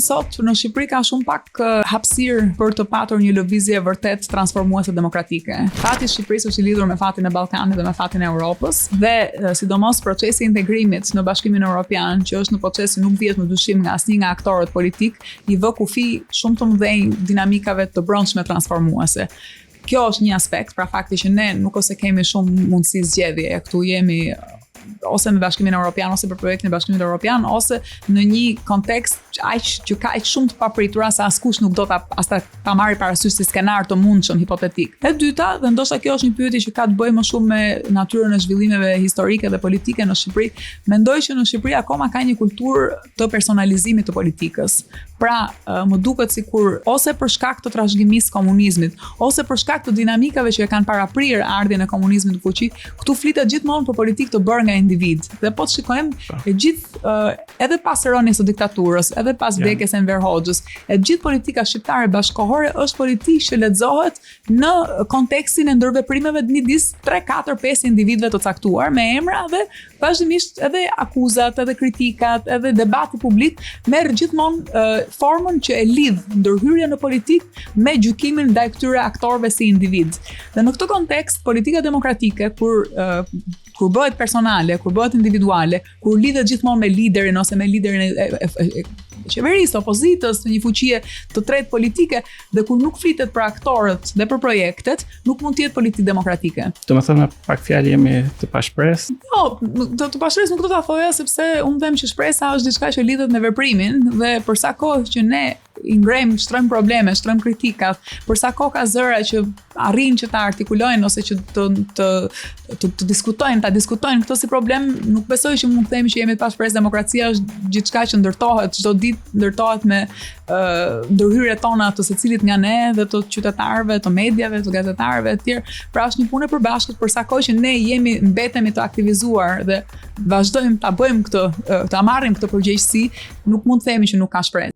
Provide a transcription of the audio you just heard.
sot në Shqipëri ka shumë pak hapësirë për të patur një lëvizje vërtet transformuese demokratike. Fati i Shqipërisë është i lidhur me fatin e Ballkanit dhe me fatin e Europës dhe sidomos procesi i integrimit në Bashkimin Evropian, që është në proces që nuk vjet në dyshim nga asnjë nga aktorët politik, i vë kufi shumë të mëdhenj dinamikave të brendshme transformuese. Kjo është një aspekt, pra fakti që ne nuk ose kemi shumë mundësi zgjedhje, këtu jemi ose me Bashkimin Evropian ose për projektin e Bashkimit Evropian ose në një kontekst që ka aq shumë të papritura se askush nuk do ta marrë parasysh si skenar të mundshëm hipotetik. E dyta, dhe ndoshta kjo është një pyetje që ka të bëjë më shumë me natyrën e zhvillimeve historike dhe politike në Shqipëri, mendoj që në Shqipëri akoma ka një kulturë të personalizimit të politikës. Pra, më duket sikur ose për shkak të trashëgimisë komunizmit, ose për shkak të dinamikave që e kanë paraprirë ardhjen e komunizmit në fuqi, këtu flitet gjithmonë për politikë të bërë nga individ. Dhe po të shikojmë e gjithë edhe pas rënies së diktaturës, edhe pas vdekjes së Enver Hoxhës, e gjithë politika shqiptare bashkëkohore është politikë që lexohet në kontekstin e ndërveprimeve midis 3, 4, 5 individëve të caktuar me emra dhe vazhdimisht edhe akuzat, edhe kritikat, edhe debati publik merr gjithmonë formën që e lidh ndërhyrjen në politikë me gjykimin ndaj këtyre aktorëve si individ. Dhe në këtë kontekst, politika demokratike kur bëhet personale, kur bëhet individuale, kur lidhet gjithmonë me liderin ose me liderin e qeverisë, opozitës, një fuqie të tretë politike, dhe kur nuk flitet për aktorët dhe për projektet, nuk mund të jetë politikë demokratike. Do të thënë pak fjalë jemi të pashpresë? Jo, të pashpresë nuk do ta thoja sepse unë them që shpresa është diçka që lidhet me veprimin dhe për sa kohë që ne i ngrem, shtrojmë probleme, shtrojmë kritikat, për sa kohë ka zëra që arrin që ta artikulojnë ose që të diskutojnë, ta diskutojnë këtë si problem, nuk besoj që mund të themi që jemi të pashpresë. Demokracia është gjithçka që ndërtohet, çdo ditë ndërtohet me ndërhyrjet tona të secilit nga ne dhe të qytetarëve, të mediave, të gazetarëve e tjerë. Pra është një punë e përbashkët për sa kohë që ne mbetemi të aktivizuar dhe vazhdojmë ta bëjmë këtë, ta marrim këtë përgjegjësi, nuk mund të themi që nuk ka shpresë.